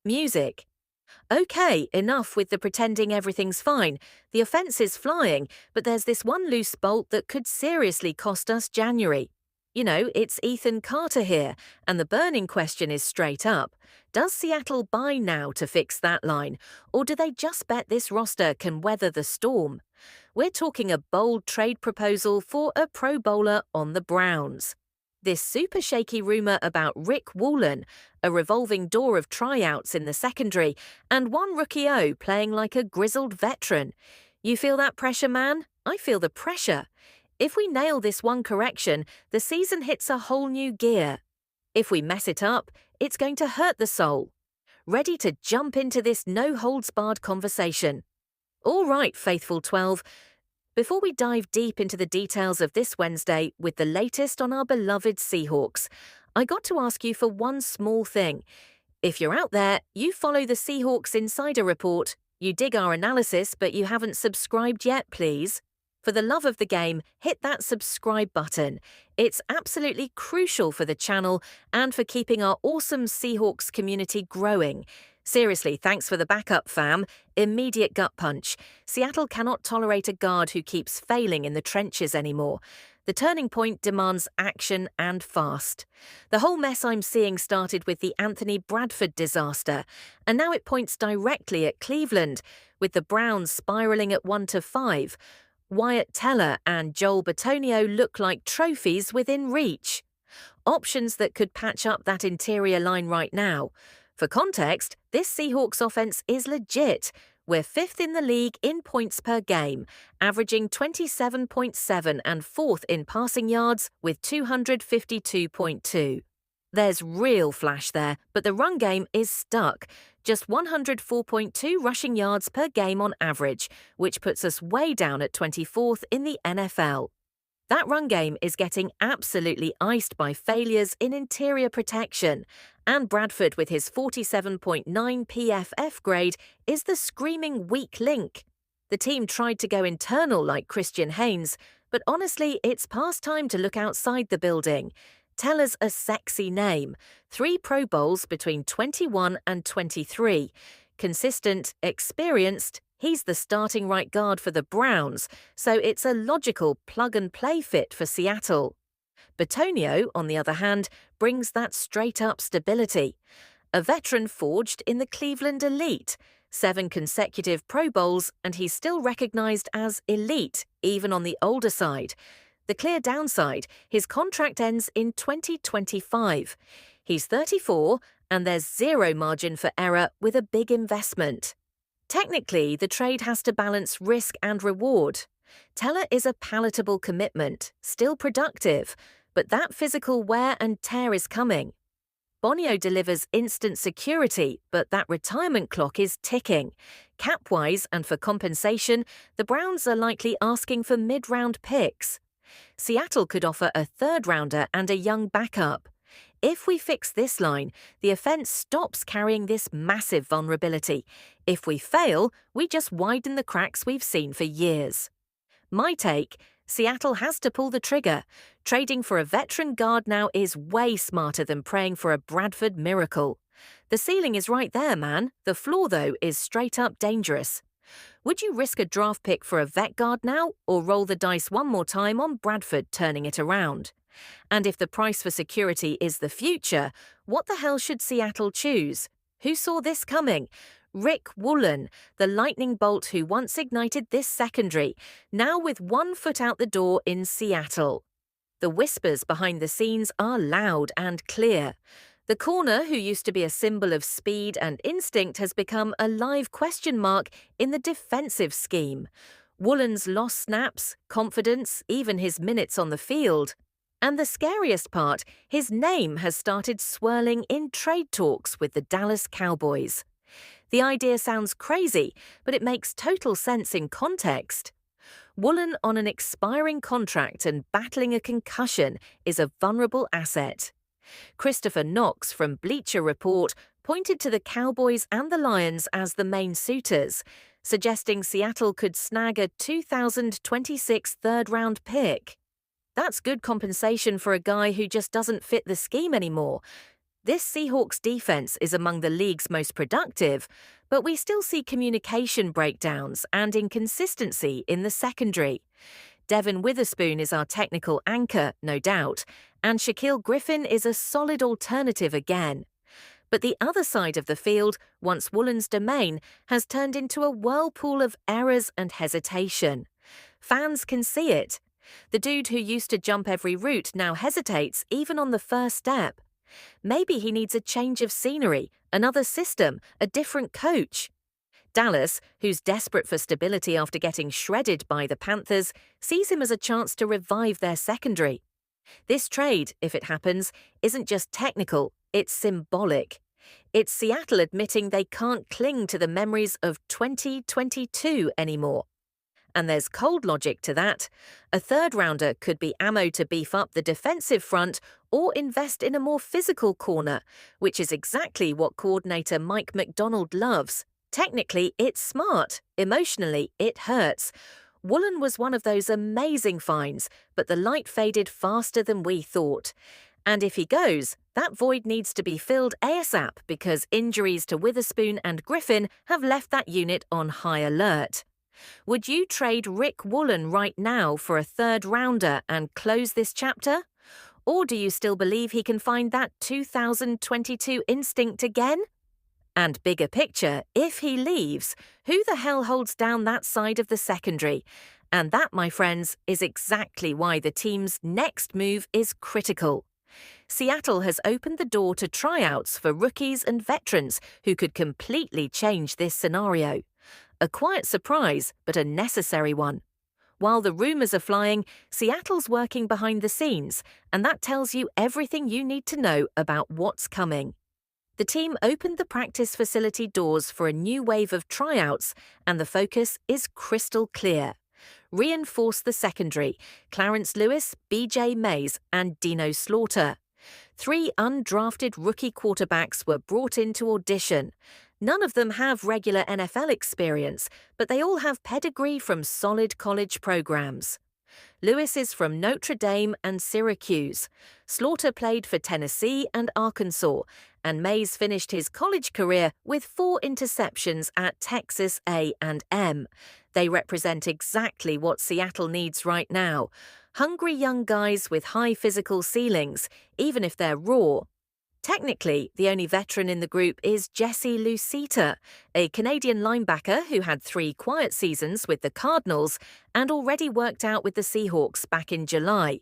music. Okay, enough with the pretending everything's fine. The offense is flying, but there's this one loose bolt that could seriously cost us January. You know, it's Ethan Carter here, and the burning question is straight up. Does Seattle buy now to fix that line, or do they just bet this roster can weather the storm? We're talking a bold trade proposal for a Pro Bowler on the Browns. This super shaky rumor about Riq Woolen, a revolving door of tryouts in the secondary, and one rookie O playing like a grizzled veteran. You feel that pressure, man? I feel the pressure. If we nail this one correction, the season hits a whole new gear. If we mess it up, it's going to hurt the soul. Ready to jump into this no-holds-barred conversation? All right, Faithful 12. Before we dive deep into the details of this Wednesday with the latest on our beloved Seahawks, I got to ask you for one small thing. If you're out there, you follow the Seahawks Insider Report, you dig our analysis, but you haven't subscribed yet, please. For the love of the game, hit that subscribe button. It's absolutely crucial for the channel and for keeping our awesome Seahawks community growing. Seriously, thanks for the backup, fam. Immediate gut punch. Seattle cannot tolerate a guard who keeps failing in the trenches anymore. The turning point demands action and fast. The whole mess I'm seeing started with the Anthony Bradford disaster, and now it points directly at Cleveland, with the Browns spiraling at 1-5. Wyatt Teller and Joel Bitonio look like trophies within reach. Options that could patch up that interior line right now. For context, this Seahawks offense is legit. We're 5th in the league in points per game, averaging 27.7 and 4th in passing yards with 252.2. There's real flash there, but the run game is stuck. Just 104.2 rushing yards per game on average, which puts us way down at 24th in the NFL. That run game is getting absolutely iced by failures in interior protection, and Bradford with his 47.9 PFF grade is the screaming weak link. The team tried to go internal like Christian Haynes, but honestly, it's past time to look outside the building. Teller's a sexy name. 3 Pro Bowls between 21 and 23. Consistent, experienced, he's the starting right guard for the Browns, so it's a logical plug-and-play fit for Seattle. Bitonio, on the other hand, brings that straight-up stability. A veteran forged in the Cleveland elite, 7 consecutive Pro Bowls, and he's still recognized as elite, even on the older side. The clear downside, his contract ends in 2025. He's 34, and there's zero margin for error with a big investment. Technically, the trade has to balance risk and reward. Teller is a palatable commitment, still productive, but that physical wear and tear is coming. Bonio delivers instant security, but that retirement clock is ticking. Cap-wise and for compensation, the Browns are likely asking for mid-round picks. Seattle could offer a third-rounder and a young backup. If we fix this line, the offense stops carrying this massive vulnerability. If we fail, we just widen the cracks we've seen for years. My take, Seattle has to pull the trigger. Trading for a veteran guard now is way smarter than praying for a Bradford miracle. The ceiling is right there, man. The floor, though, is straight up dangerous. Would you risk a draft pick for a vet guard now, or roll the dice one more time on Bradford turning it around? And if the price for security is the future, what the hell should Seattle choose? Who saw this coming? Riq Woolen, the lightning bolt who once ignited this secondary, now with one foot out the door in Seattle. The whispers behind the scenes are loud and clear. The corner, who used to be a symbol of speed and instinct, has become a live question mark in the defensive scheme. Woolen's lost snaps, confidence, even his minutes on the field. And the scariest part, his name has started swirling in trade talks with the Dallas Cowboys. The idea sounds crazy, but it makes total sense in context. Woolen on an expiring contract and battling a concussion is a vulnerable asset. Christopher Knox from Bleacher Report pointed to the Cowboys and the Lions as the main suitors, suggesting Seattle could snag a 2026 third-round pick. That's good compensation for a guy who just doesn't fit the scheme anymore. This Seahawks defense is among the league's most productive, but we still see communication breakdowns and inconsistency in the secondary. Devin Witherspoon is our technical anchor, no doubt, and Shaquille Griffin is a solid alternative again. But the other side of the field, once Woolen's domain, has turned into a whirlpool of errors and hesitation. Fans can see it. The dude who used to jump every route now hesitates even on the first step. Maybe he needs a change of scenery, another system, a different coach. Dallas, who's desperate for stability after getting shredded by the Panthers, sees him as a chance to revive their secondary. This trade, if it happens, isn't just technical, it's symbolic. It's Seattle admitting they can't cling to the memories of 2022 anymore. And there's cold logic to that. A third-rounder could be ammo to beef up the defensive front or invest in a more physical corner, which is exactly what coordinator Mike McDonald loves. Technically, it's smart. Emotionally, it hurts. Woolen was one of those amazing finds, but the light faded faster than we thought. And if he goes, that void needs to be filled ASAP because injuries to Witherspoon and Griffin have left that unit on high alert. Would you trade Riq Woolen right now for a third-rounder and close this chapter? Or do you still believe he can find that 2022 instinct again? And bigger picture, if he leaves, who the hell holds down that side of the secondary? And that, my friends, is exactly why the team's next move is critical. Seattle has opened the door to tryouts for rookies and veterans who could completely change this scenario. A quiet surprise, but a necessary one. While the rumors are flying, Seattle's working behind the scenes, and that tells you everything you need to know about what's coming. The team opened the practice facility doors for a new wave of tryouts, and the focus is crystal clear. Reinforce the secondary: Clarence Lewis, BJ Mays, and Dino Slaughter. 3 undrafted rookie quarterbacks were brought in to audition. None of them have regular NFL experience, but they all have pedigree from solid college programs. Lewis is from Notre Dame and Syracuse. Slaughter played for Tennessee and Arkansas, and Mays finished his college career with 4 interceptions at Texas A&M. They represent exactly what Seattle needs right now. Hungry young guys with high physical ceilings, even if they're raw. Technically, the only veteran in the group is Jesse Lucita, a Canadian linebacker who had 3 quiet seasons with the Cardinals and already worked out with the Seahawks back in July.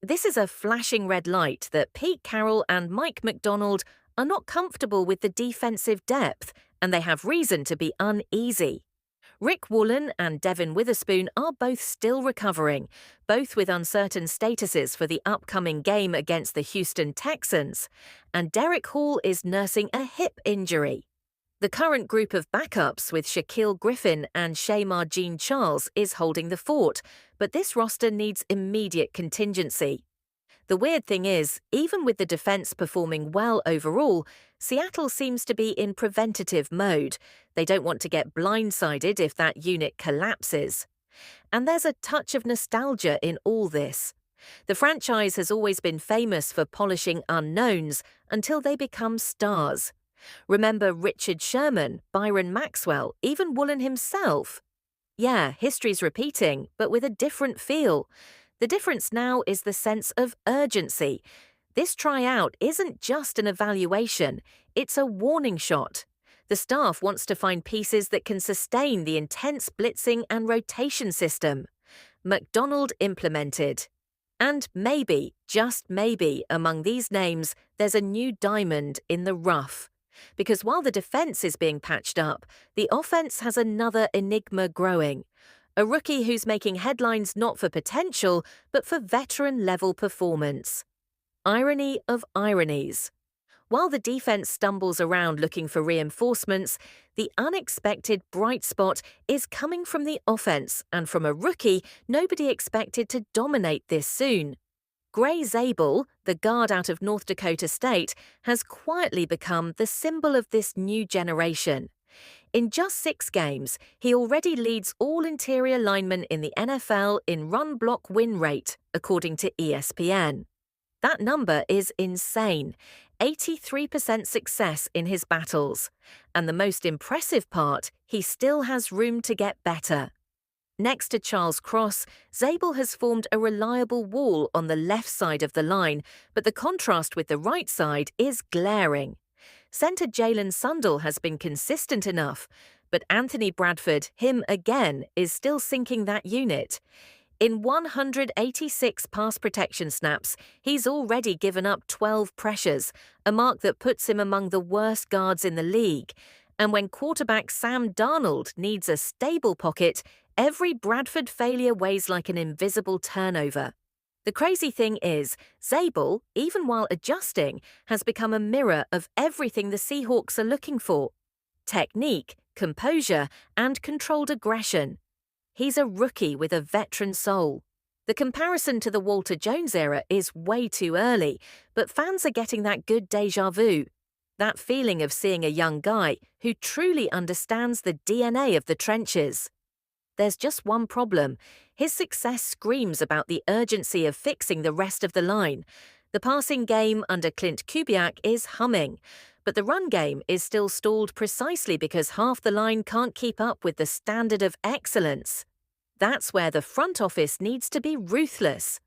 This is a flashing red light that Pete Carroll and Mike McDonald are not comfortable with the defensive depth, and they have reason to be uneasy. Riq Woolen and Devin Witherspoon are both still recovering, both with uncertain statuses for the upcoming game against the Houston Texans, and Derek Hall is nursing a hip injury. The current group of backups with Shaquille Griffin and Shamar Jean-Charles is holding the fort, but this roster needs immediate contingency. The weird thing is, even with the defense performing well overall, Seattle seems to be in preventative mode. They don't want to get blindsided if that unit collapses. And there's a touch of nostalgia in all this. The franchise has always been famous for polishing unknowns until they become stars. Remember Richard Sherman, Byron Maxwell, even Woolen himself? Yeah, history's repeating, but with a different feel. The difference now is the sense of urgency. This tryout isn't just an evaluation, it's a warning shot. The staff wants to find pieces that can sustain the intense blitzing and rotation system. McDonald implemented. And maybe, just maybe, among these names, there's a new diamond in the rough. Because while the defense is being patched up, the offense has another enigma growing. A rookie who's making headlines not for potential, but for veteran-level performance. Irony of ironies. While the defense stumbles around looking for reinforcements, the unexpected bright spot is coming from the offense and from a rookie nobody expected to dominate this soon. Gray Zable, the guard out of North Dakota State, has quietly become the symbol of this new generation. In just 6 games, he already leads all interior linemen in the NFL in run-block win rate, according to ESPN. That number is insane. 83% success in his battles. And the most impressive part, he still has room to get better. Next to Charles Cross, Zable has formed a reliable wall on the left side of the line, but the contrast with the right side is glaring. Centre Jalen Sundell has been consistent enough, but Anthony Bradford, him again, is still sinking that unit. In 186 pass protection snaps, he's already given up 12 pressures, a mark that puts him among the worst guards in the league. And when quarterback Sam Darnold needs a stable pocket, every Bradford failure weighs like an invisible turnover. The crazy thing is, Zable, even while adjusting, has become a mirror of everything the Seahawks are looking for: technique, composure, and controlled aggression. He's a rookie with a veteran soul. The comparison to the Walter Jones era is way too early, but fans are getting that good déjà vu. That feeling of seeing a young guy who truly understands the DNA of the trenches. There's just one problem. His success screams about the urgency of fixing the rest of the line. The passing game under Clint Kubiak is humming, but the run game is still stalled precisely because half the line can't keep up with the standard of excellence. That's where the front office needs to be ruthless.